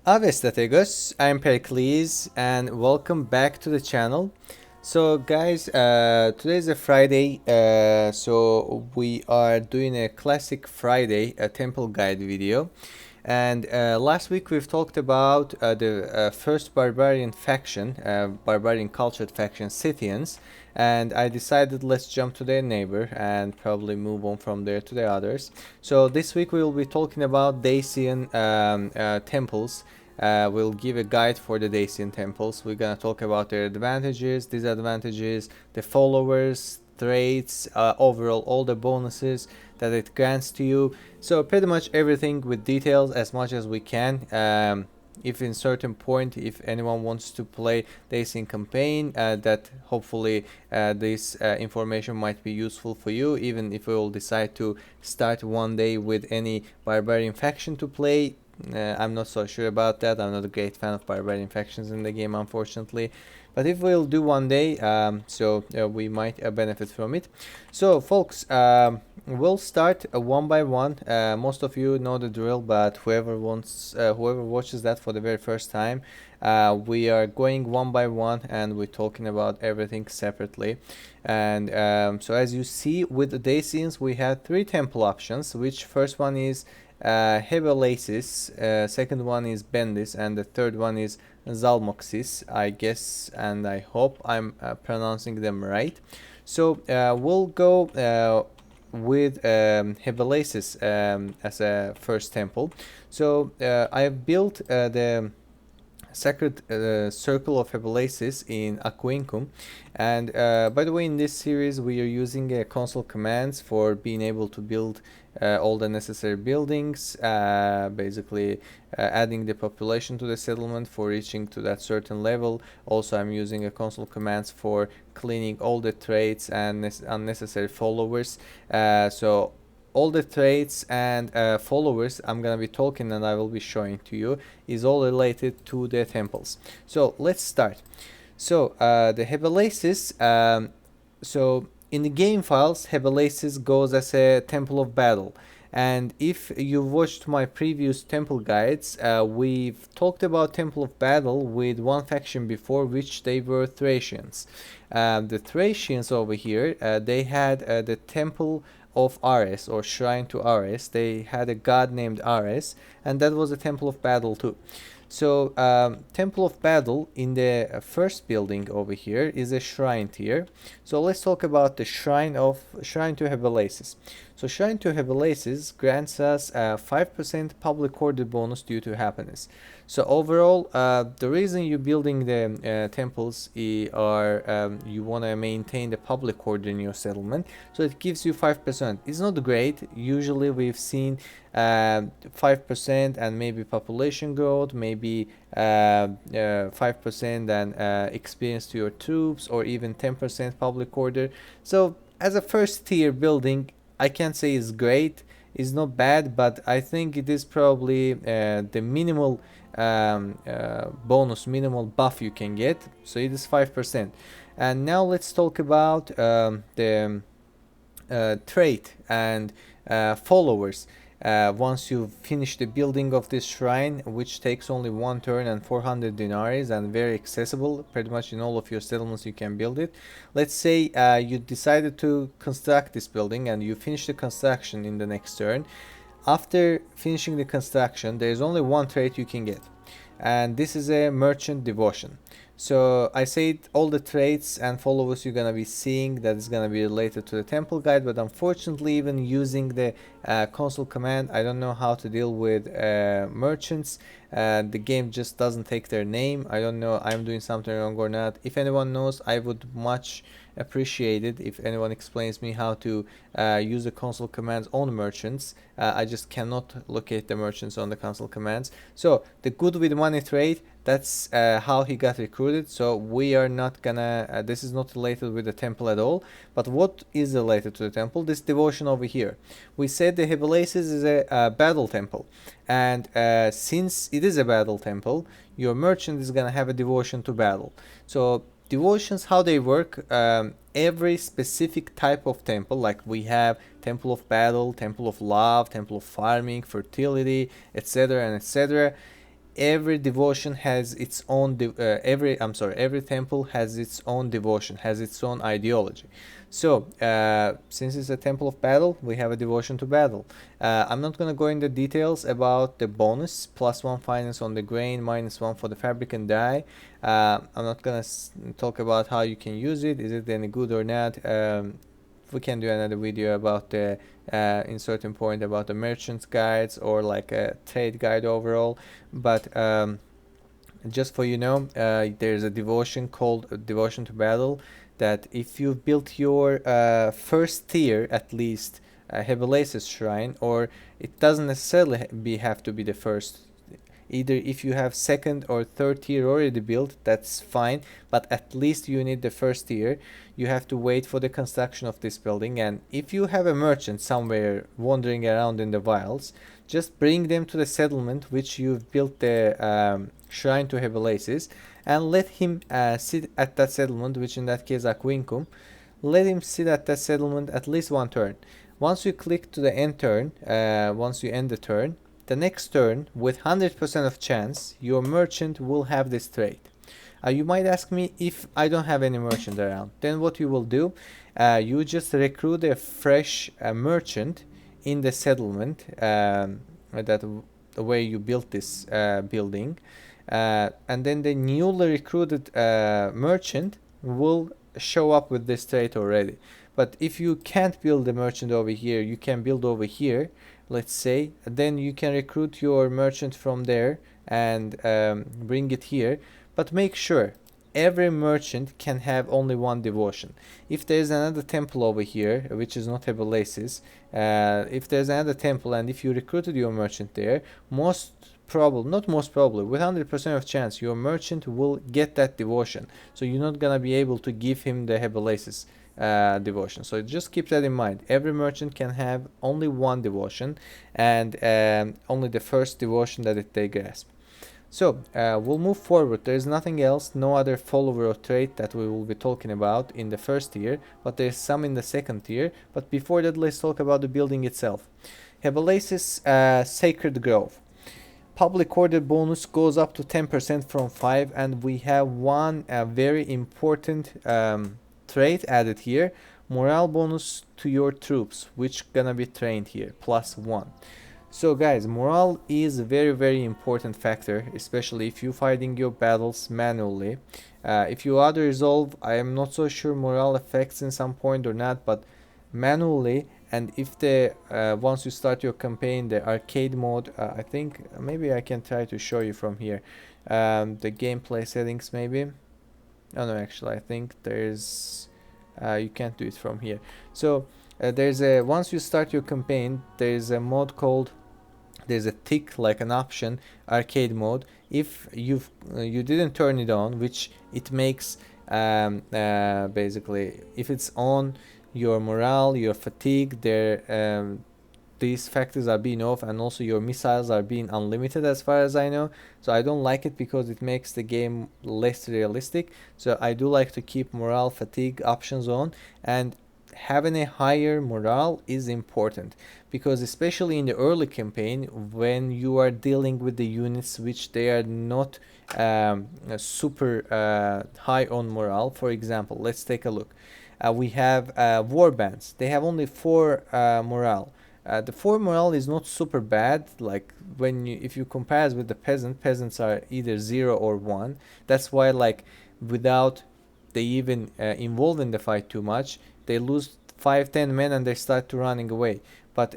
Ave strategos, I'm Pericles and welcome back to the channel. So guys, today is a Friday, so we are doing a classic Friday, a temple guide video. And last week we've talked about the first barbarian faction, barbarian cultured faction, Scythians, and I decided let's jump to their neighbor and probably move on from there to the others. So this week we will be talking about Dacian temples. We'll give a guide for the Dacian temples. We're gonna talk about their advantages, disadvantages, the followers, traits, overall all the bonuses that it grants to you. So pretty much everything with details as much as we can. If in certain point, if anyone wants to play Dacian campaign, that hopefully this information might be useful for you, even if we will decide to start one day with any barbarian faction to play. I'm not so sure about that. I'm not a great fan of barbarian factions in the game, unfortunately. But if we'll do one day, we might benefit from it. So, folks, we'll start one by one. Most of you know the drill, but whoever watches that for the very first time, we are going one by one, and we're talking about everything separately. And so, as you see, with the Dacians, we have three temple options. Which first one is Hebelaces, second one is Bendis, and the third one is Zalmoxis, I guess, and I hope I'm pronouncing them right. So we'll go with Hebelaces as a first temple. So I've built the sacred circle of Hebelaces in Aquincum, and by the way, in this series we are using console commands for being able to build all the necessary buildings, basically adding the population to the settlement for reaching to that certain level. Also, I'm using a console commands for cleaning all the traits and unnecessary followers. So all the traits and followers I'm gonna be talking and I will be showing to you is all related to the temples. So let's start. So the Hebelaces, so in the game files, Hebelaces goes as a temple of battle. And if you watched my previous temple guides, we've talked about Temple of Battle with one faction before, which they were Thracians. The Thracians over here, they had the Temple of Ares, or Shrine to Ares. They had a god named Ares, and that was a Temple of Battle too. So Temple of Battle in the first building over here is a shrine tier. So let's talk about the Shrine to Hebelaces. So Shrine to Hebelaces grants us 5% public order bonus due to happiness. So overall, the reason you're building the temples are you want to maintain the public order in your settlement. So it gives you 5%. It's not great. Usually we've seen 5% and maybe population growth, maybe 5% and experience to your troops, or even 10% public order. So as a first tier building, I can't say it's great, it's not bad, but I think it is probably the minimal bonus, minimal buff you can get. So it is 5%. And now let's talk about the trait and followers. Once you finish the building of this shrine, which takes only one turn and 400 denarii and very accessible, pretty much in all of your settlements you can build it. Let's say you decided to construct this building and you finish the construction in the next turn. After finishing the construction, there is only one trait you can get, and this is a merchant devotion. So I said all the traits and followers you're gonna be seeing that is gonna be related to the temple guide, but unfortunately, even using the console command, I don't know how to deal with merchants. The game just doesn't take their name. I don't know, I'm doing something wrong or not. If anyone knows, I would much appreciate it if anyone explains me how to use the console commands on merchants. I just cannot locate the merchants on the console commands. So the good with money trait, that's how he got recruited. So we are not gonna this is not related with the temple at all. But what is related to the temple? This devotion over here. We said the Hebelaces is a battle temple, and since it is a battle temple, your merchant is gonna have a devotion to battle. So devotions, how they work, every specific type of temple, like we have Temple of Battle, Temple of Love, Temple of Farming, Fertility, etc. and etc. every devotion has its own every temple has its own devotion, has its own ideology. So since it's a temple of battle, we have a devotion to battle. I'm not going to go into details about the bonus, +1 finance on the grain, -1 for the fabric and dye. I'm not going to talk about how you can use it, is it any good or not. We can do another video about the in certain point about the merchants guides or like a trade guide overall. But just for you know, there's a devotion called devotion to battle, that if you've built your first tier at least Hebelesis shrine, or it doesn't necessarily have to be the first, either if you have second or third tier already built, that's fine, but at least you need the first tier. You have to wait for the construction of this building, and if you have a merchant somewhere wandering around in the wilds, just bring them to the settlement which you've built the shrine to Hebelesis, and let him sit at that settlement, which in that case Aquincum. Let him sit at that settlement at least one turn. Once you click to the end turn, once you end the turn, the next turn, with 100% of chance, your merchant will have this trade. You might ask me, if I don't have any merchant around, then what you will do, you just recruit a fresh merchant in the settlement, that where you built this building, and then the newly recruited merchant will show up with this trade already. But if you can't build the merchant over here, you can build over here, let's say, then you can recruit your merchant from there and bring it here. But make sure every merchant can have only one devotion. If there's another temple over here, which is not Hebelesis, if there's another temple and if you recruited your merchant there, not most probably, with 100% of chance, your merchant will get that devotion. So you're not gonna be able to give him the Hebelesis devotion. So just keep that in mind. Every merchant can have only one devotion, and only the first devotion that they grasp. So we'll move forward. There's nothing else, no other follower or trait that we will be talking about in the first tier, but there's some in the second tier. But before that, let's talk about the building itself. Hebelesis Sacred Grove. Public order bonus goes up to 10% from 5, and we have one very important trait added here: morale bonus to your troops, which gonna be trained here, +1. So guys, morale is a very important factor, especially if you're fighting your battles manually. If you auto resolve, I am not so sure morale affects in some point or not, but manually, and if the once you start your campaign, the arcade mode, I think maybe I can try to show you from here, the gameplay settings maybe. Oh no, actually I think there's you can't do it from here. So there's a, once you start your campaign, there's a mode called, there's a tick, like an option, arcade mode. If you didn't turn it on, which it makes basically, if it's on, your morale, your fatigue, these factors are being off, and also your missiles are being unlimited as far as I know. So I don't like it because it makes the game less realistic. So I do like to keep morale, fatigue options on, and having a higher morale is important, because especially in the early campaign, when you are dealing with the units which they are not super high on morale. For example, let's take a look. We have war bands. They have only 4 morale. The 4 morale is not super bad. Like when if you compare with the peasants are either 0 or 1. That's why, like, without they even involve in the fight too much, they lose 5-10 men and they start to running away. But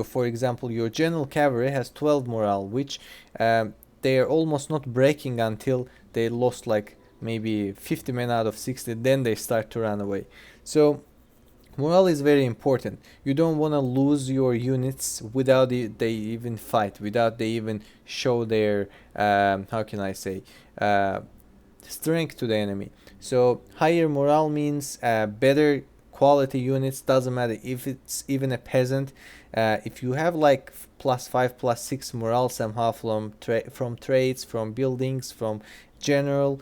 for example, your general cavalry has 12 morale, which they are almost not breaking until they lost like maybe 50 men out of 60, then they start to run away. So morale is very important. You don't want to lose your units without they even fight, without they even show their how can I say, strength to the enemy. So higher morale means better quality units. Doesn't matter if it's even a peasant. If you have like +5, +6 morale somehow from trades, from buildings, from general,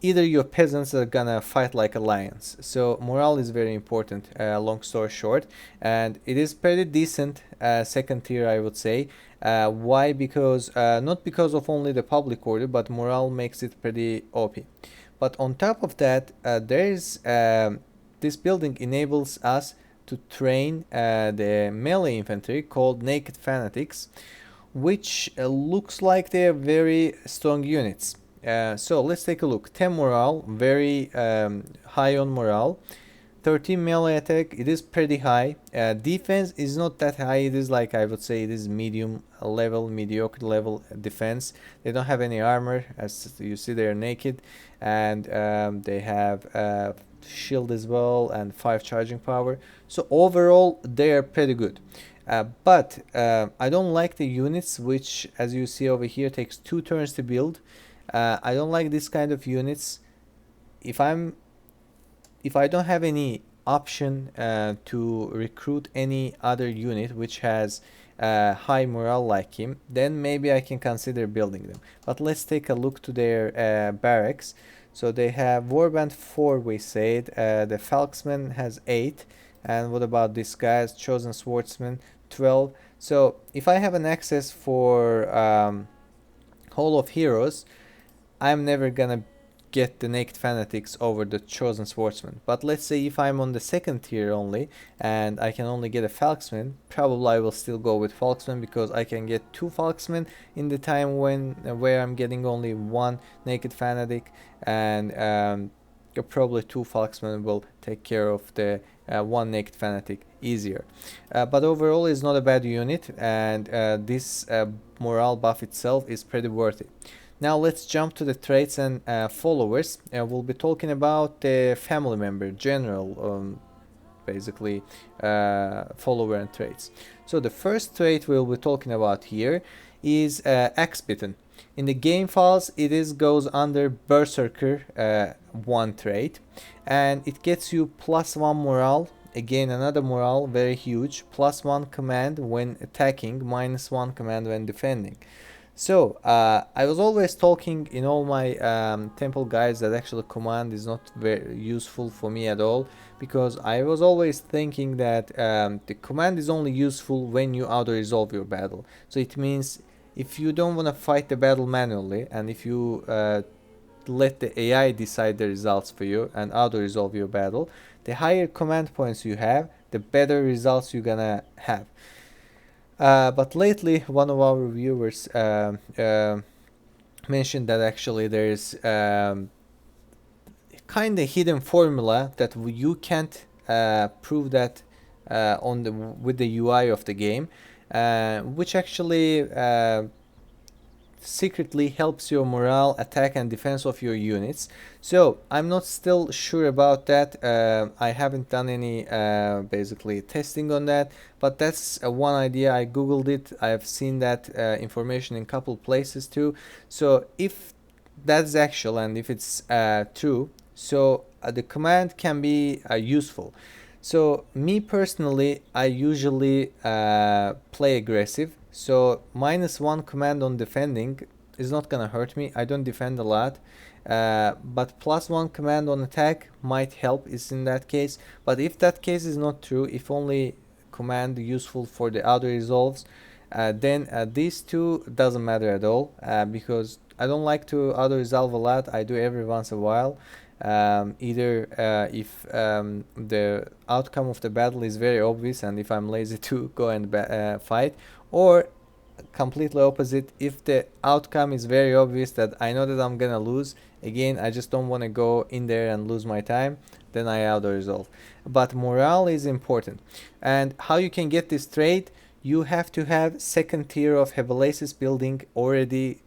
either your peasants are gonna fight like a lions. So morale is very important, long story short, and it is pretty decent second tier, I would say. Why? Because not because of only the public order, but morale makes it pretty OP. But on top of that, this building enables us to train the melee infantry called Naked Fanatics, which looks like they're very strong units. So let's take a look. 10 morale, very high on morale. 13 melee attack, it is pretty high. Defense is not that high, it is like, I would say it is medium level, mediocre level defense. They don't have any armor, as you see they're naked, and they have shield as well and 5 charging power. So overall they are pretty good. But I don't like the units, which as you see over here takes 2 turns to build. I don't like this kind of units. If I don't have any option to recruit any other unit which has high morale like him, then maybe I can consider building them. But let's take a look to their barracks. So they have warband 4, we said. The falksman has 8. And what about this guy's chosen swordsman? 12. So if I have an access for Hall of Heroes, I'm never gonna get the Naked Fanatics over the chosen swordsman. But let's say if I'm on the second tier only and I can only get a falksman, probably I will still go with falksman, because I can get 2 falksmen in the time where I'm getting only 1 Naked Fanatic, and probably 2 falksmen will take care of the 1 Naked Fanatic easier. But overall it's not a bad unit, and this morale buff itself is pretty worth it. Now let's jump to the traits and followers. We'll be talking about the family member, general, basically follower and traits. So the first trait we'll be talking about here is Axe Bitten. In the game files it goes under Berserker 1 trait, and it gets you +1 morale. Again, another morale, very huge. +1 command when attacking, -1 command when defending. So I was always talking in all my temple guides that actually command is not very useful for me at all, because I was always thinking that the command is only useful when you auto resolve your battle. So it means if you don't want to fight the battle manually, and if you let the AI decide the results for you and auto resolve your battle, the higher command points you have, the better results you're gonna have. But lately, one of our viewers mentioned that actually there is kind of hidden formula that you can't prove that with the UI of the game, which actually secretly helps your morale, attack and defense of your units. So I'm not still sure about that. I haven't done any basically testing on that, but that's one idea. I googled it. I've seen that information in a couple places too. So if that's actual and if it's true, so the command can be useful. So me personally, I usually play aggressive. So -1 command on defending is not gonna hurt me. I don't defend a lot, but +1 command on attack might help is in that case. But if that case is not true, if only command useful for the auto resolves, then these two doesn't matter at all, because I don't like to auto resolve a lot. I do every once in a while. Either if the outcome of the battle is very obvious and if I'm lazy to go and fight, or completely opposite, if the outcome is very obvious that I know that I'm gonna lose, again I just don't want to go in there and lose my time, then I auto resolve. But morale is important, and how you can get this trait, you have to have second tier of Hevelasis building already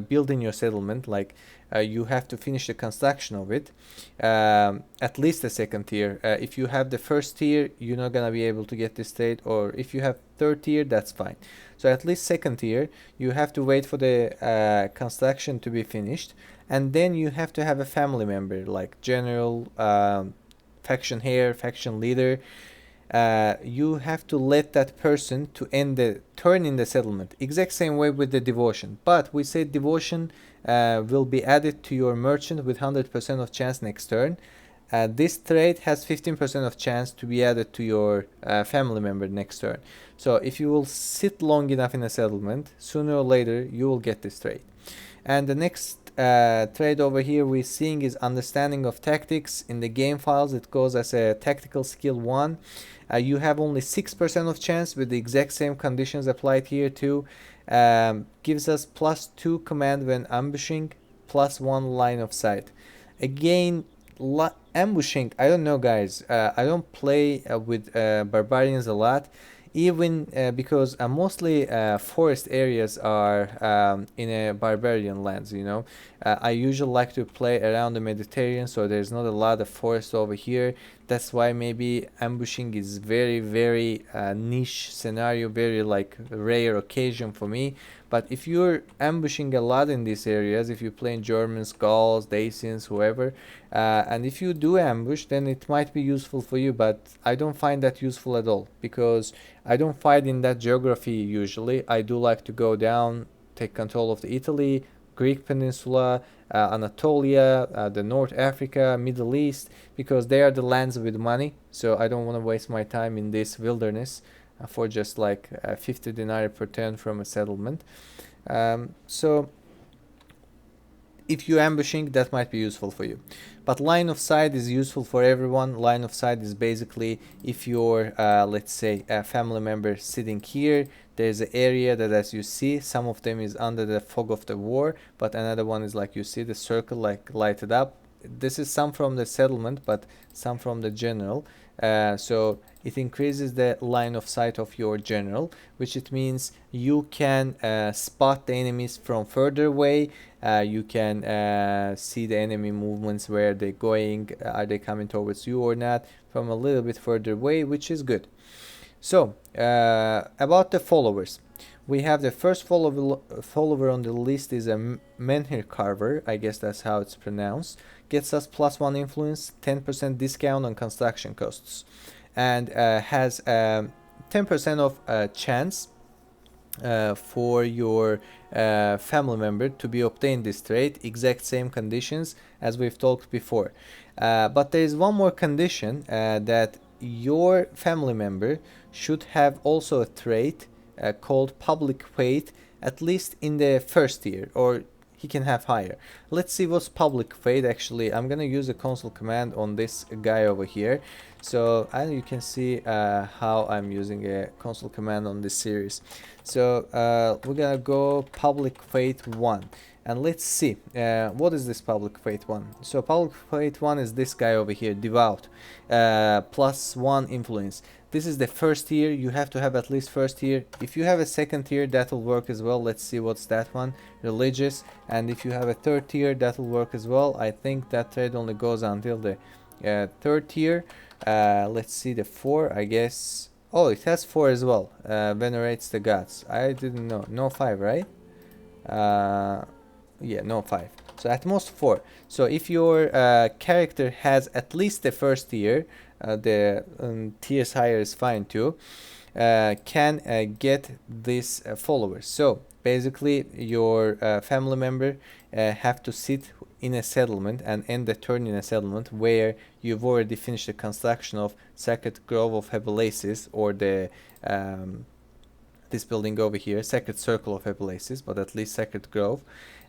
built in your settlement. Like you have to finish the construction of it, at least the second tier. If you have the first tier, you're not gonna be able to get this trait, or if you have third tier, that's fine. So at least second tier, you have to wait for the construction to be finished, and then you have to have a family member like general, faction heir, faction leader. You have to let that person to end the turn in the settlement. Exact same way with the devotion, but we say devotion will be added to your merchant with 100% of chance next turn. This trait has 15% of chance to be added to your family member next turn. So if you will sit long enough in a settlement, sooner or later you will get this trait. And the next trait over here we're seeing is understanding of tactics. In the game files it goes as a tactical skill 1. You have only 6% of chance with the exact same conditions applied here too. Gives us +2 command when ambushing, +1 line of sight. Again, ambushing, I don't know guys, I don't play with barbarians a lot, even because mostly forest areas are in a barbarian lands, you know. I usually like to play around the Mediterranean, so there's not a lot of forest over here. That's why maybe ambushing is very niche scenario, very like rare occasion for me. But if you're ambushing a lot in these areas, if you play in Germans, Gauls, Dacians, whoever, and if you do ambush, then it might be useful for you, but I don't find that useful at all, because I don't fight in that geography usually. I do like to go down, take control of the Italy, Greek Peninsula, Anatolia, the North Africa, Middle East, because they are the lands with money. So I don't want to waste my time in this wilderness for just like 50 denarii per turn from a settlement. So if you're ambushing, that might be useful for you. But line of sight is useful for everyone. Line of sight is basically if you're, let's say, a family member sitting here, there's an area that, as you see, some of them is under the fog of the war, but another one is like you see the circle like lighted up. This is some from the settlement, but some from the general. So it increases the line of sight of your general, which it means you can spot the enemies from further away. You can see the enemy movements, where they're going, are they coming towards you or not, from a little bit further away, which is good. So about the followers, we have the first follower on the list is a menhir carver, I guess that's how it's pronounced. Gets us +1 influence, 10% discount on construction costs, and has 10% of chance for your family member to be obtained this trait, exact same conditions as we've talked before. But there is one more condition, that your family member should have also a trait called public faith, at least in the first year, or he can have higher. Let's see what's public faith. Actually, I'm gonna use a console command on this guy over here, so you can see how I'm using a console command on this series. So we're gonna go public faith 1, and let's see what is this public faith 1. So public faith 1 is this guy over here, devout, +1 influence. This is the first tier. You have to have at least first tier. If you have a second tier, that will work as well. Let's see what's that one, religious. And if you have a third tier, that will work as well. I think that trade only goes until the third tier. Let's see the 4, I guess. Oh, it has 4 as well. Venerates the gods. I didn't know. No 5, right? Yeah, no 5. So at most 4. So if your character has at least the first tier, the tiers higher is fine too, can get these followers. So basically your family member have to sit in a settlement and end the turn in a settlement where you've already finished the construction of Sacred Grove of Hebelaces, or the this building over here, Sacred Circle of Hebelaces, but at least Sacred Grove.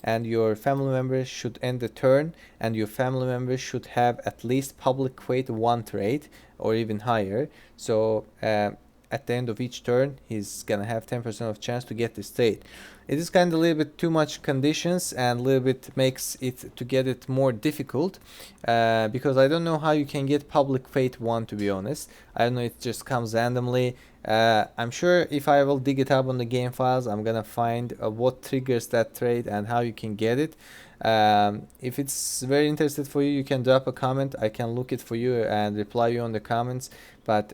And your family members should end the turn, and your family members should have at least public faith 1 trait, or even higher. So at the end of each turn, he's gonna have 10% of chance to get this trait. It is kind of a little bit too much conditions, and a little bit makes it to get it more difficult, because I don't know how you can get public faith 1, to be honest. I don't know, it just comes randomly. I'm sure if I will dig it up on the game files, I'm gonna find what triggers that trait and how you can get it. If it's very interested for you, you can drop a comment. I can look it for you and reply you on the comments. But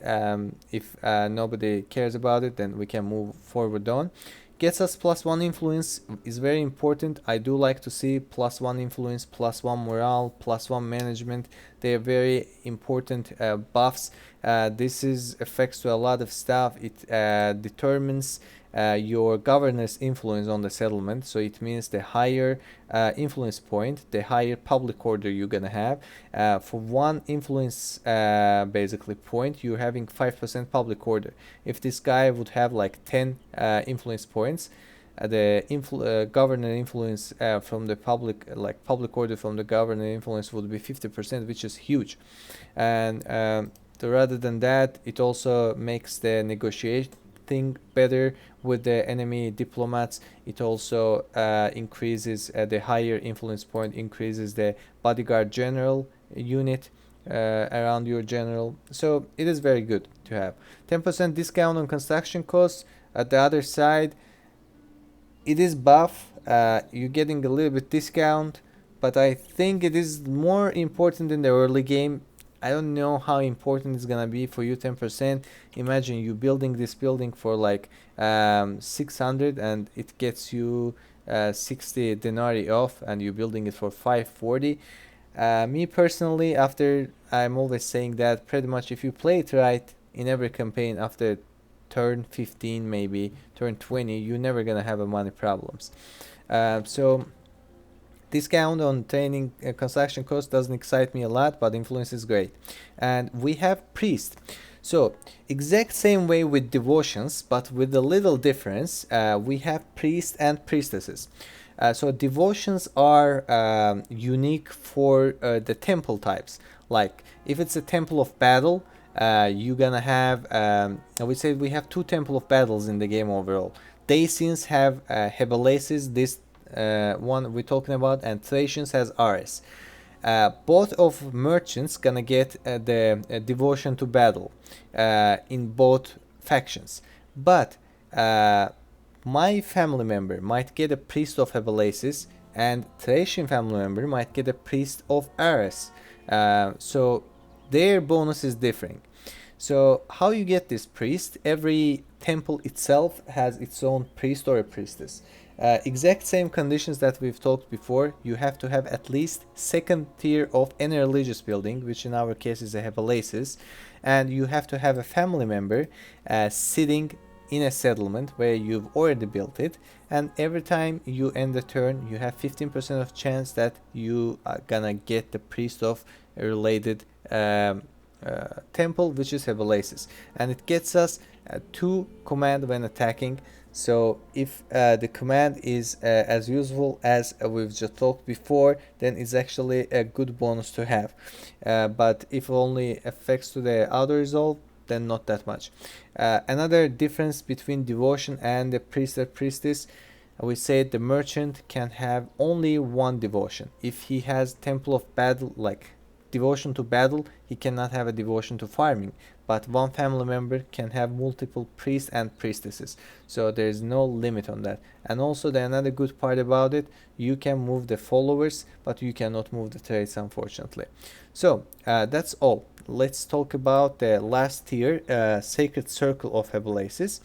if nobody cares about it, then we can move forward on. Gets us +1 influence is very important. I do like to see +1 influence, +1 morale, +1 management. They are very important buffs. This is affects to a lot of stuff. It determines your governor's influence on the settlement. So it means the higher influence point, the higher public order you're gonna have. For one influence basically point, you're having 5% public order. If this guy would have like 10 influence points, the governor influence from the public, like public order from the governor influence, would be 50%, which is huge. And rather than that, it also makes the negotiating better with the enemy diplomats. It also increases the higher influence point, increases the bodyguard general unit around your general. So it is very good to have 10% discount on construction costs. At the other side, it is buff. You're getting a little bit discount, but I think it is more important in the early game. I don't know how important it's gonna be for you. 10%. Imagine you building this building for like 600 and it gets you 60 denarii off, and you're building it for 540. Me personally, after, I'm always saying that pretty much if you play it right in every campaign, after turn 15, maybe turn 20, you're never gonna have money problems. So discount on training construction cost doesn't excite me a lot, but influence is great. And we have priest. So exact same way with devotions, but with a little difference. We have priest and priestesses. So devotions are unique for the temple types. Like if it's a temple of battle, you're gonna have, I would say we have two temple of battles in the game overall. Dacians have Hebelesis, this one we're talking about, and Thracians has Ares. Both of merchants gonna get the devotion to battle in both factions, but my family member might get a priest of Hebelesis, and Thracian family member might get a priest of Ares. So their bonus is differing. So how you get this priest? Every temple itself has its own priest or a priestess. Exact same conditions that we've talked before. You have to have at least second tier of any religious building, which in our case is a Hebelesis, and you have to have a family member sitting in a settlement where you've already built it, and every time you end the turn, you have 15% of chance that you are gonna get the priest of a related temple, which is Hebelesis, and it gets us 2 command when attacking. So if the command is as useful as we've just talked before, then it's actually a good bonus to have. But if only affects to the auto resolve, then not that much. Another difference between devotion and the priest or priestess, we say the merchant can have only one devotion. If he has temple of battle, like devotion to battle, he cannot have a devotion to farming, but one family member can have multiple priests and priestesses, so there is no limit on that. And also another good part about it, you can move the followers, but you cannot move the traits, unfortunately. So that's all. Let's talk about the last tier, Sacred Circle of Hebelesis.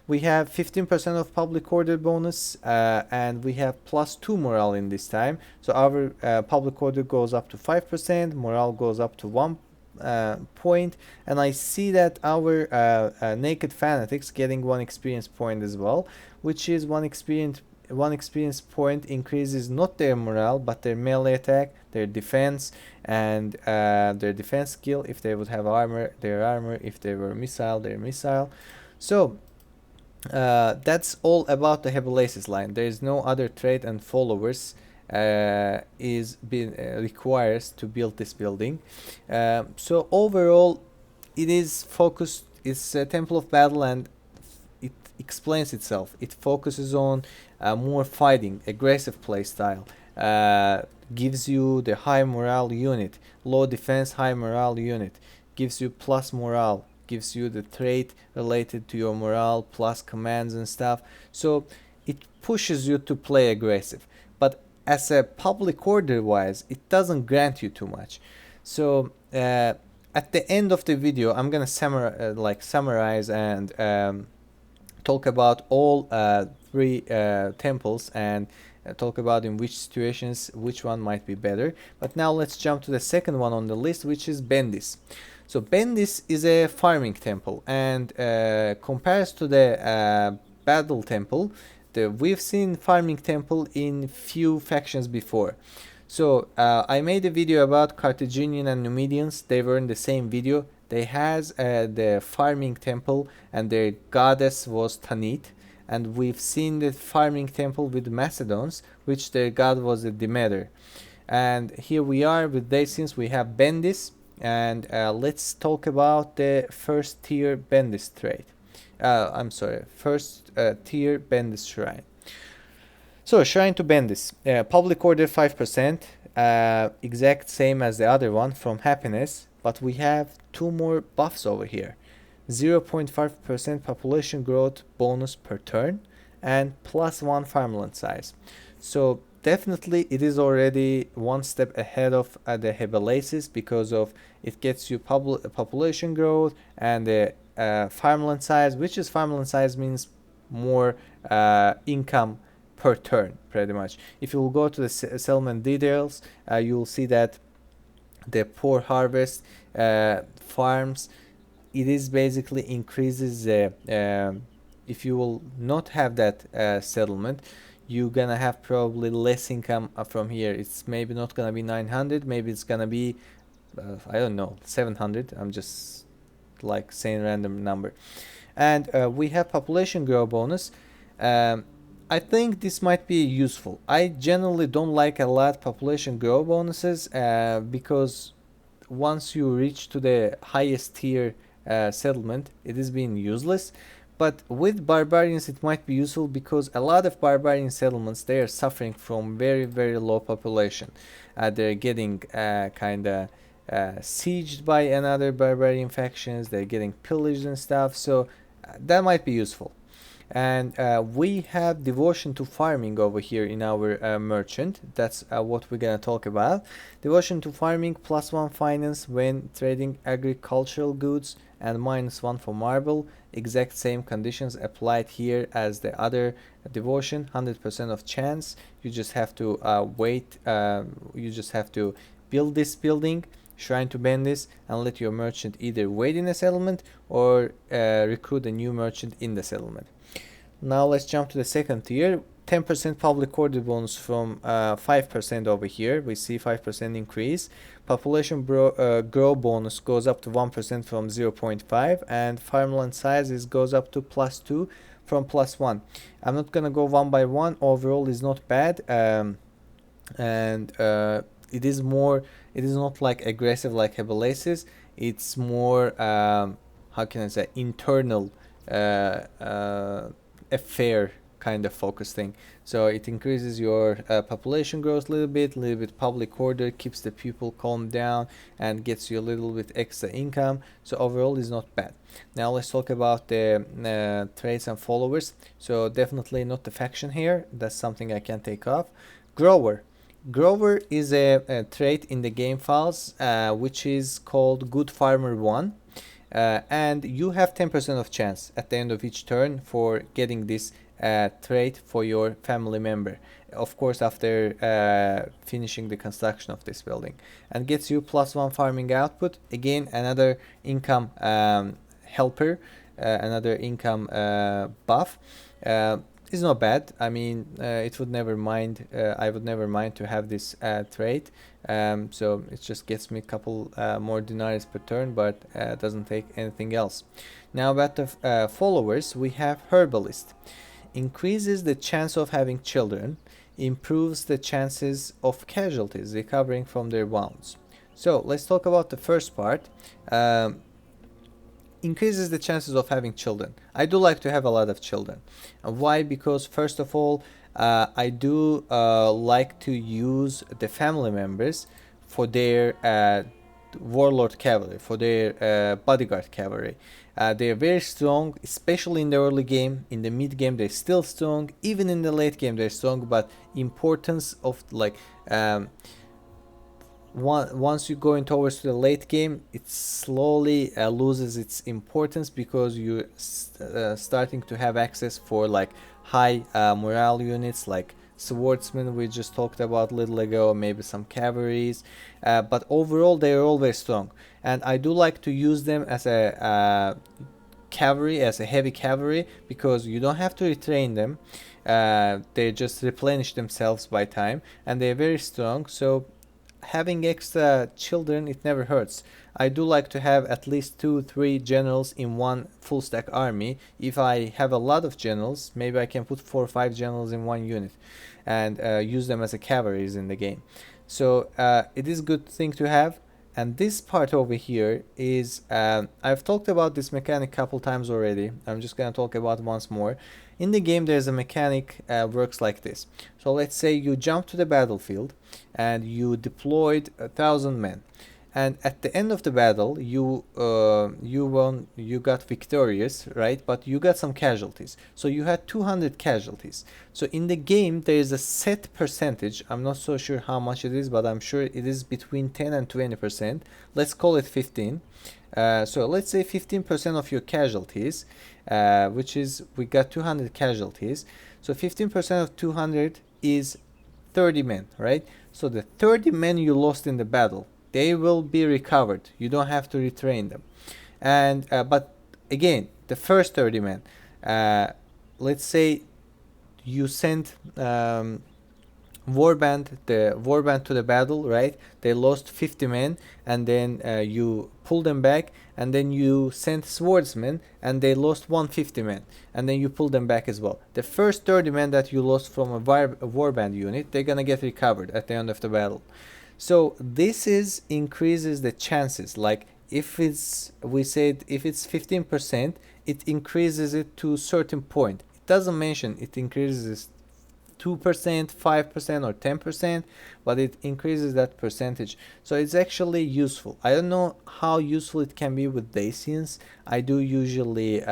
We have 15% of public order bonus, and we have +2 morale in this time. So our public order goes up to 5%, morale goes up to 1 point, and I see that our naked fanatics getting 1 experience point as well, which is 1 experience point increases not their morale but their melee attack, their defense, and their defense skill. If they would have armor, their armor. If they were missile, their missile. So that's all about the Hebelesis line. There is no other trait and followers is being requires to build this building. So overall, it is focused. It's a temple of battle, and it explains itself. It focuses on more fighting, aggressive playstyle. Gives you the high morale unit, low defense, high morale unit. Gives you plus morale. Gives you the trait related to your morale, plus commands and stuff. So it pushes you to play aggressive. But as a public order wise, it doesn't grant you too much. So at the end of the video, I'm gonna summarize and talk about all 3 temples, and talk about in which situations which one might be better. But now let's jump to the second one on the list, which is Bendis. So Bendis is a farming temple, and compares to the battle temple. We've seen farming temple in few factions before. So I made a video about Carthaginian and Numidians. They were in the same video. They has the farming temple and their goddess was Tanit. And we've seen the farming temple with Macedons, which their god was Demeter. And here we are with Dacians. We have Bendis, and let's talk about the first tier Bendis trait. I'm sorry, first tier Bendis shrine. So shrine to Bendis, public order 5%, exact same as the other one from happiness, but we have two more buffs over here. 0.5% population growth bonus per turn and +1 farmland size. So definitely it is already one step ahead of the Hebelaces, because of it gets you population growth and the farmland size, which is farmland size means more income per turn, pretty much. If you will go to the settlement details, you will see that the poor harvest farms, it is basically increases if you will not have that settlement, you're gonna have probably less income from here. It's maybe not gonna be 900, maybe it's gonna be I don't know, 700. I'm just like saying random number. And we have population growth bonus. I think this might be useful. I generally don't like a lot population growth bonuses because once you reach to the highest tier settlement, it is being useless. But with barbarians it might be useful, because a lot of barbarian settlements, they are suffering from very low population. They're getting kind of sieged by another barbarian factions, they're getting pillaged and stuff, so that might be useful. And we have devotion to farming over here in our merchant. That's what we're gonna talk about. Devotion to farming, +1 finance when trading agricultural goods, and -1 for marble. Exact same conditions applied here as the other devotion. 100% of chance. You just have to wait. You just have to build this building, shrine to Bendis, and let your merchant either wait in a settlement or recruit a new merchant in the settlement. Now let's jump to the second tier. 10% public order bonus from 5% over here. We see 5% increase. Population grow bonus goes up to 1% from 0.5, and farmland sizes goes up to +2 from +1. I'm not gonna go one by one. Overall is not bad, and it is more. It is not like aggressive like Hebelaces. It's more how can I say, internal affair kind of focus thing. So it increases your population growth a little bit public order, keeps the people calm down, and gets you a little bit extra income. So overall is not bad. Now let's talk about the traits and followers. So definitely not the faction here, that's something I can take off. Grower. Grower is a trait in the game files which is called Good Farmer 1. And you have 10% of chance at the end of each turn for getting this trait for your family member, of course after finishing the construction of this building, and gets you +1 farming output. Again, another income helper, another income buff. Is not bad. I mean, it would never mind. I would never mind to have this trait. So it just gets me a couple more dinars per turn, but doesn't take anything else. Now about the followers, we have herbalist. Increases the chance of having children, improves the chances of casualties recovering from their wounds. So let's talk about the first part. Increases the chances of having children. I do like to have a lot of children. Why? Because first of all, I do like to use the family members for their warlord cavalry, for their bodyguard cavalry. They are very strong, especially in the early game. In the mid game they're still strong, even in the late game they're strong, but importance of like once you go in towards the late game, it slowly loses its importance, because you're starting to have access for like high morale units like swordsmen we just talked about a little ago, maybe some cavalries, but overall they are all very strong, and I do like to use them as a cavalry, as a heavy cavalry, because you don't have to retrain them. They just replenish themselves by time, and they're very strong. So having extra children, it never hurts. I do like to have at least 2-3 generals in one full stack army. If I have a lot of generals, maybe I can put 4 or 5 generals in one unit and use them as a cavalries in the game. So it is a good thing to have. And this part over here is, I've talked about this mechanic a couple times already. I'm just gonna talk about it once more. In the game, there's a mechanic works like this. So let's say you jump to the battlefield and you deployed 1,000 men, and at the end of the battle, you won, you got victorious, right? But you got some casualties, so you had 200 casualties. So in the game, there is a set percentage. I'm not so sure how much it is, but I'm sure it is between 10 and 20%. Let's call it 15. So let's say 15% of your casualties, which is, we got 200 casualties. So 15% of 200 is 30 men, right? So the 30 men you lost in the battle, they will be recovered. You don't have to retrain them. And but again, the first 30 men, let's say you sent warband to the battle, right? They lost 50 men, and then you pull them back, and then you sent swordsmen, and they lost 150 men, and then you pull them back as well. The first 30 men that you lost from a warband unit, they're gonna get recovered at the end of the battle. So this is increases the chances. Like if it's, we said if it's 15%, it increases it to a certain point. It doesn't mention it increases 2%, 5%, or 10%, but it increases that percentage. So it's actually useful. I don't know how useful it can be with Dacians. I do usually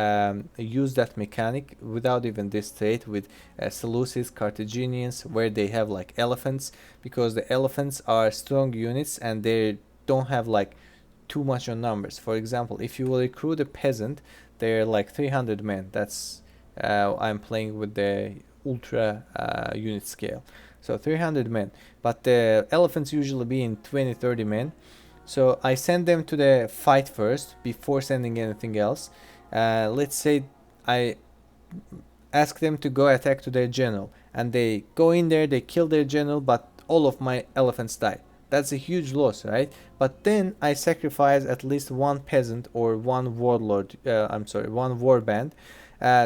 use that mechanic without even this trait with Seleucids, Carthaginians, where they have like elephants, because the elephants are strong units and they don't have like too much on numbers. For example, if you will recruit a peasant, they're like 300 men. That's I'm playing with the ultra unit scale, so 300 men, but the elephants usually be in 20-30 men. So I send them to the fight first before sending anything else. Let's say I ask them to go attack to their general, and they go in there, they kill their general, but all of my elephants die. That's a huge loss, right? But then I sacrifice at least one peasant or one warlord, one warband.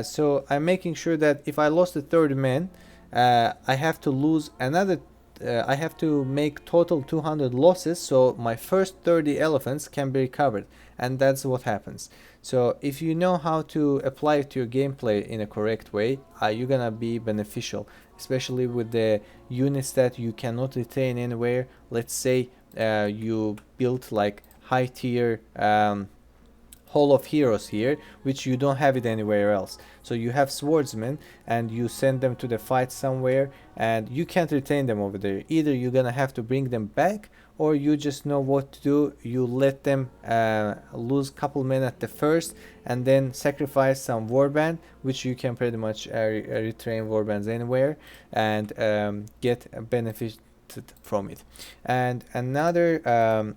So I'm making sure that if I lost the 30 men, I have to lose another, I have to make total 200 losses, so my first 30 elephants can be recovered, and that's what happens. So if you know how to apply it to your gameplay in a correct way, you're gonna be beneficial, especially with the units that you cannot retain anywhere. Let's say you built like high tier Hall of Heroes here, which you don't have it anywhere else. So you have swordsmen and you send them to the fight somewhere, and you can't retain them over there. Either you're gonna have to bring them back, or you just know what to do. You let them lose couple men at the first, and then sacrifice some warband, which you can pretty much retrain warbands anywhere, and get benefited from it. And another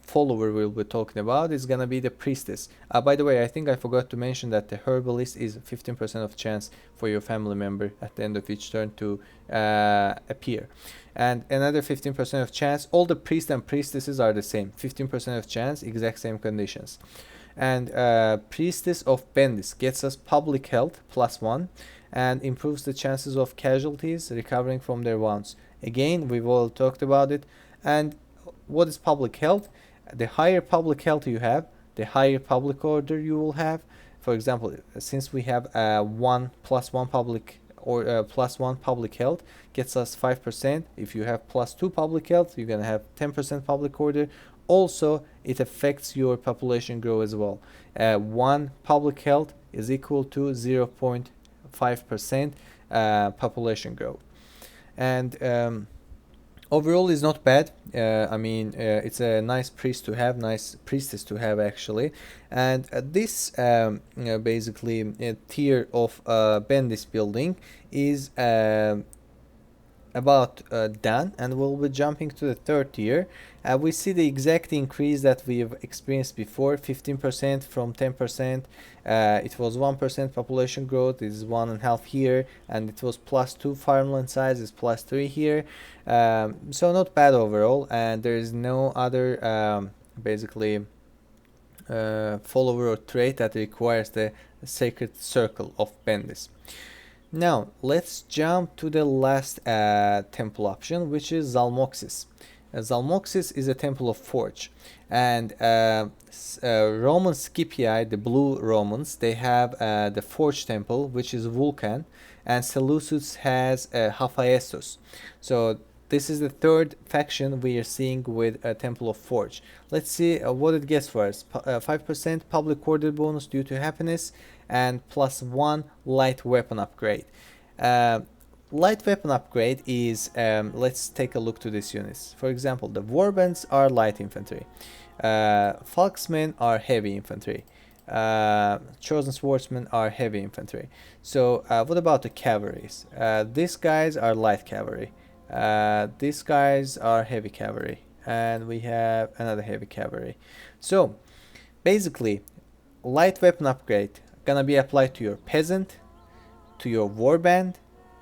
follower we'll be talking about is gonna be the priestess. By the way, I think I forgot to mention that the herbalist is 15% of chance for your family member at the end of each turn to appear, and another 15% of chance. All the priests and priestesses are the same, 15% of chance, exact same conditions. And priestess of Bendis gets us public health +1 and improves the chances of casualties recovering from their wounds. Again, we've all talked about it. And what is public health? The higher public health you have, the higher public order you will have. For example, since we have 1 + 1 public or +1 public health gets us 5%. If you have +2 public health, you're gonna have 10% public order. Also, it affects your population growth as well. 1 public health is equal to 0.5% population growth. And overall is not bad. I mean, it's a nice priest to have, nice priestess to have actually. And this basically tier of Bendis building is about done, and we'll be jumping to the third tier. We see the exact increase that we've experienced before, 15% from 10%. It was 1% population growth, is 1.5 here, and it was +2 farmland size, is +3 here. So not bad overall, and there is no other basically follower or trait that requires the sacred circle of Bendis. Now let's jump to the last temple option, which is Zalmoxis. Zalmoxis is a temple of forge, and Roman Scipii, the blue Romans, they have the forge temple, which is Vulcan, and Seleucus has Hephaestus. So this is the third faction we are seeing with a temple of forge. Let's see what it gets for us. 5% public order bonus due to happiness, and +1 light weapon upgrade. Light weapon upgrade is, let's take a look to these units. For example, the warbands are light infantry, Falksmen are heavy infantry, chosen swordsmen are heavy infantry. So what about the cavalries? These guys are light cavalry, these guys are heavy cavalry, and we have another heavy cavalry. So basically, light weapon upgrade gonna be applied to your peasant, to your warband,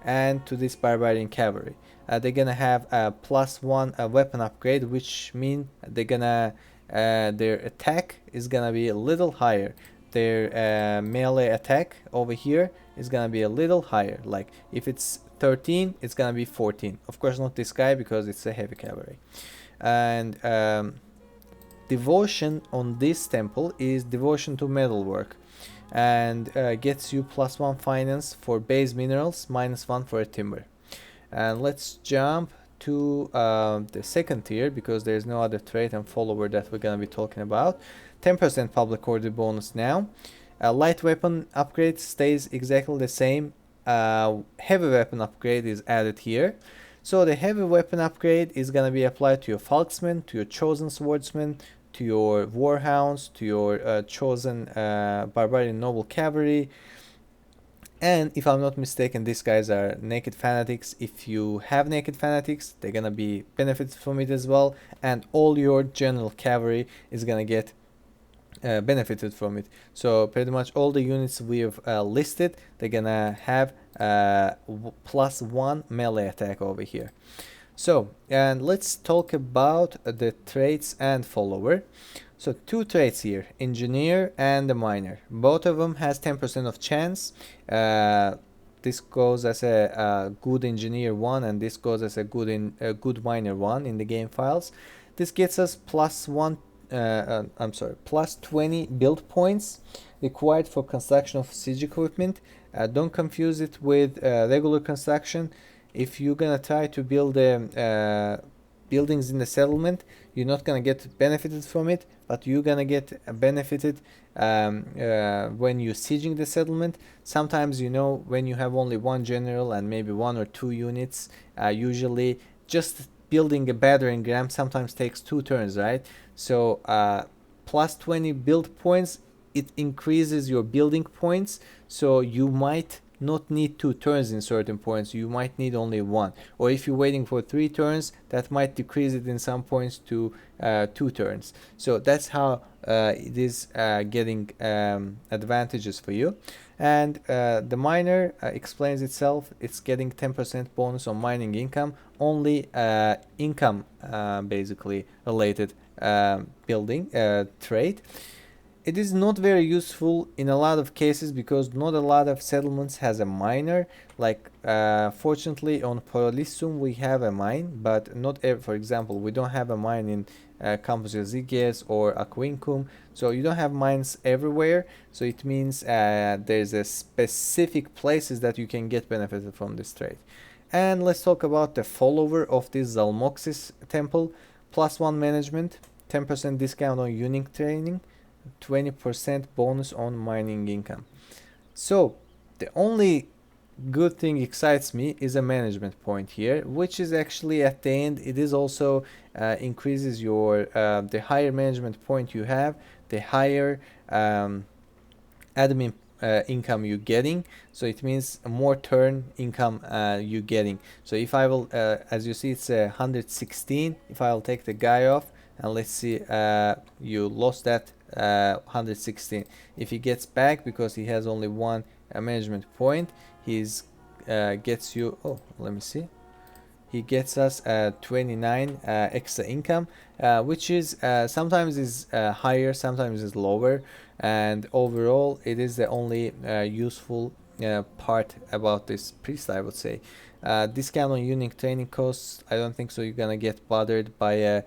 and to this barbarian cavalry. They're gonna have a +1 weapon upgrade, which mean they're gonna their attack is gonna be a little higher. Their melee attack over here is gonna be a little higher. Like if it's 13, it's gonna be 14. Of course, not this guy because it's a heavy cavalry. And devotion on this temple is devotion to metalwork, and gets you +1 finance for base minerals, -1 for a timber. And let's jump to the second tier, because there's no other trait and follower that we're gonna be talking about. 10% public order bonus now. Light weapon upgrade stays exactly the same. Heavy weapon upgrade is added here. So the heavy weapon upgrade is gonna be applied to your Falksmen, to your chosen swordsmen, to your warhounds, to your chosen barbarian noble cavalry. And if I'm not mistaken, these guys are naked fanatics. If you have naked fanatics, they're gonna be benefited from it as well, and all your general cavalry is gonna get benefited from it. So pretty much all the units we've listed, they're gonna have +1 melee attack over here. So, and let's talk about the traits and follower. So two traits here, engineer and the miner. Both of them has 10% of chance. This goes as a good engineer 1, and this goes as a good miner 1 in the game files. This gets us +20 build points required for construction of siege equipment. Don't confuse it with regular construction. If you're gonna try to build buildings in the settlement, you're not gonna get benefited from it, but you're gonna get benefited when you're sieging the settlement. Sometimes, you know, when you have only one general and maybe 1 or 2 units, usually just building a battering ram sometimes takes 2 turns, right? So +20 build points, it increases your building points, so you might not need 2 turns in certain points, you might need only 1. Or if you're waiting for 3 turns, that might decrease it in some points to 2 turns. So that's how it is getting advantages for you. And the miner explains itself. It's getting 10% bonus on mining income, only income basically related building trade. It is not very useful in a lot of cases because not a lot of settlements has a miner. Like fortunately on Polyssum we have a mine, but not for example, we don't have a mine in Campus Yaziges or Aquincum, so you don't have mines everywhere. So it means there's a specific places that you can get benefited from this trade. And let's talk about the follower of this Zalmoxis temple. +1 management, 10% discount on unique training, 20% bonus on mining income. So the only good thing excites me is a management point here, which is actually at the end, it is also increases your the higher management point you have, the higher admin income you're getting, so it means more turn income you're getting. So if I will, as you see, it's 116. If I will take the guy off, and let's see, you lost that 116. If he gets back, because he has only one management point, he's gets you, oh, let me see, he gets us 29 extra income, which is sometimes is higher, sometimes is lower, and overall it is the only useful part about this priest, I would say. Discount on unique training costs, I don't think so you're gonna get bothered by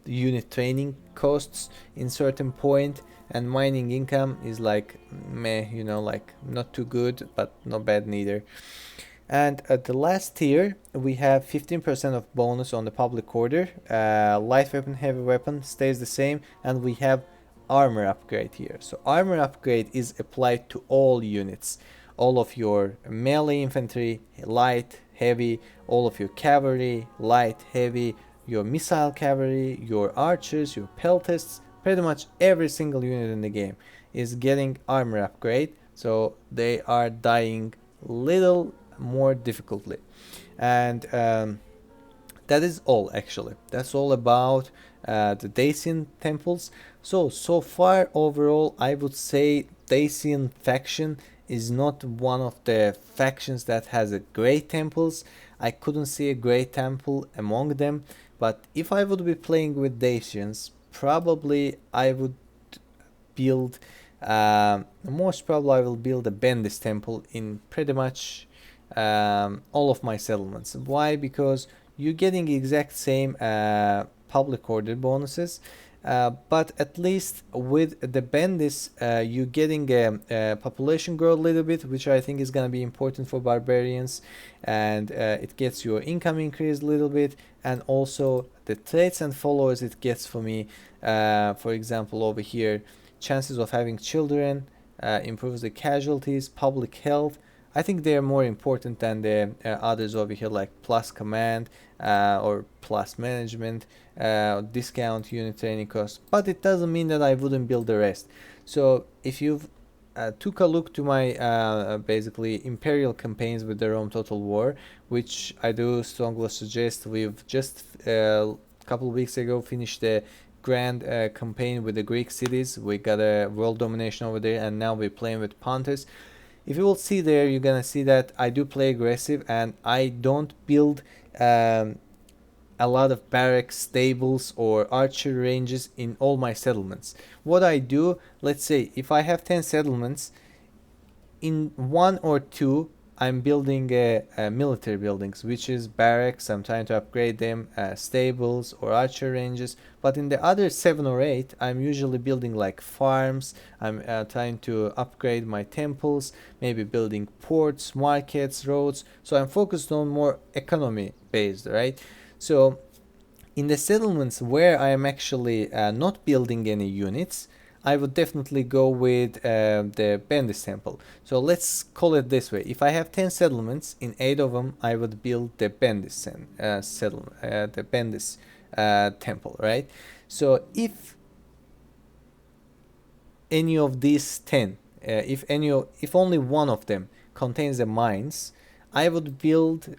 unit training costs in certain point, and mining income is like meh, you know, like not too good but not bad neither. And at the last tier, we have 15% of bonus on the public order. Light weapon, heavy weapon stays the same, and we have armor upgrade here. So armor upgrade is applied to all units, all of your melee infantry, light, heavy, all of your cavalry, light, heavy, your missile cavalry, your archers, your peltists, pretty much every single unit in the game is getting armor upgrade. So they are dying little more difficultly, and that is all. Actually, that's all about the Dacian temples. So far overall, I would say Dacian faction is not one of the factions that has a great temples. I couldn't see a great temple among them, but if I would be playing with Dacians, probably I would build most probably I will build a Bendis temple in pretty much all of my settlements. Why? Because you're getting exact same public order bonuses, but at least with the Bendis you're getting a population growth a little bit, which I think is going to be important for barbarians, and it gets your income increased a little bit, and also the traits and followers it gets for me. For example, over here, chances of having children, improves the casualties, public health. I think they are more important than the others over here, like plus command or plus management, discount unit training costs. But it doesn't mean that I wouldn't build the rest. So if you've took a look to my basically imperial campaigns with the Rome Total War, which I do strongly suggest. We've just a couple of weeks ago finished the grand campaign with the Greek cities. We got a world domination over there, and now we're playing with Pontus. If you will see there, you're gonna see that I do play aggressive, and I don't build a lot of barracks, stables, or archer ranges in all my settlements. What I do, let's say if I have 10 settlements, in one or two I'm building military buildings, which is barracks. I'm trying to upgrade them, stables or archer ranges. But in the other 7 or 8, I'm usually building like farms. I'm trying to upgrade my temples, maybe building ports, markets, roads. So I'm focused on more economy based, right? So in the settlements where I am actually not building any units, I would definitely go with the Bendis temple. So let's call it this way. If I have 10 settlements, in 8 of them I would build the Bendis the Bendis temple, right? So if any of these 10, if only one of them contains the mines, I would build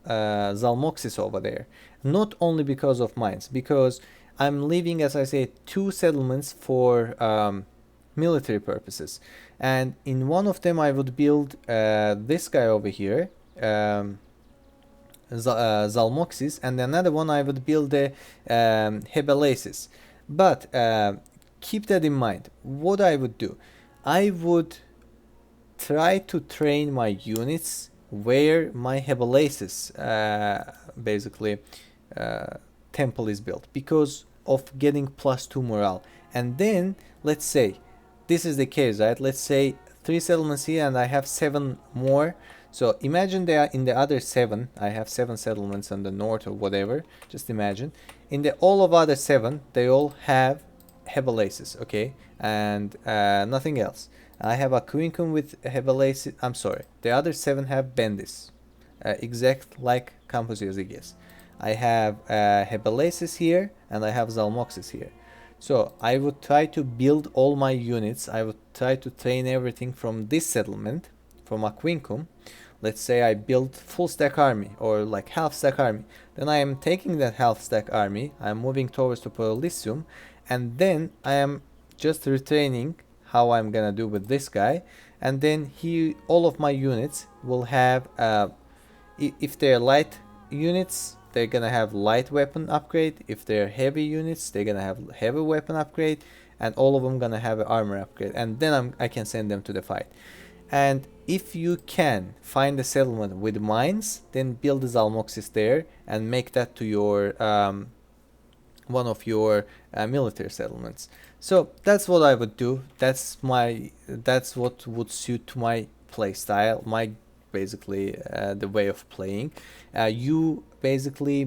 Zalmoxis over there. Not only because of mines, because I'm leaving, as I say, 2 settlements for military purposes, and in one of them I would build this guy over here, Zalmoxis, and another one I would build the Hebelasis. But keep that in mind. What I would do, I would try to train my units where my Hebelasis basically temple is built, because of getting +2 morale. And then let's say this is the case, right? Let's say 3 settlements here and I have 7 more. So imagine they are in the other 7. I have 7 settlements on the north or whatever. Just imagine in the all of other 7 they all have Hebelasis, okay, and nothing else. I have a Quincum with Hebelasis. I'm sorry, the other 7 have Bendis, exact like Campus Yazigis. I have Hebelasis here and I have Zalmoxis here. So I would try to build all my units. I would try to train everything from this settlement, from Aquincum. Let's say I build full stack army or like half stack army. Then I am taking that half stack army, I'm moving towards to Polysium, and then I am just retraining how I'm gonna do with this guy. And then all of my units will have, if they're light units, they're gonna have light weapon upgrade. If they're heavy units, they're gonna have heavy weapon upgrade, and all of them gonna have an armor upgrade. And then I can send them to the fight. And if you can find a settlement with mines, then build a Zalmoxis there and make that to your one of your military settlements. So that's what I would do. That's what would suit to my play style, my basically the way of playing. You basically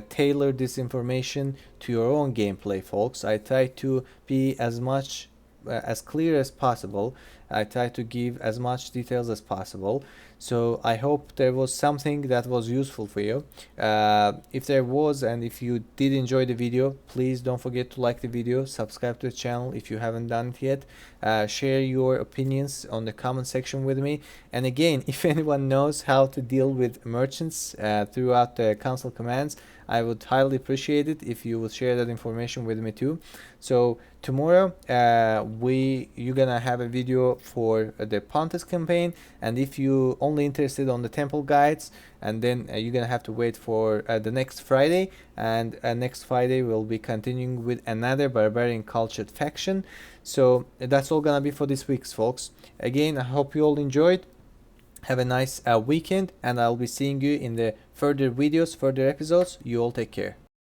tailor this information to your own gameplay, folks. I try to be as much as clear as possible. I try to give as much details as possible. So I hope there was something that was useful for you. If there was, and if you did enjoy the video, please don't forget to like the video, subscribe to the channel if you haven't done it yet. Share your opinions on the comment section with me. And again, if anyone knows how to deal with merchants throughout the console commands, I would highly appreciate it if you would share that information with me too. So tomorrow you're gonna have a video for the Pontus campaign, and if you only interested on the temple guides, and then you're gonna have to wait for the next Friday, and next Friday we'll be continuing with another barbarian cultured faction. So that's all gonna be for this week, folks. Again, I hope you all enjoyed. Have a nice weekend, and I'll be seeing you in the further videos, further episodes. You all take care.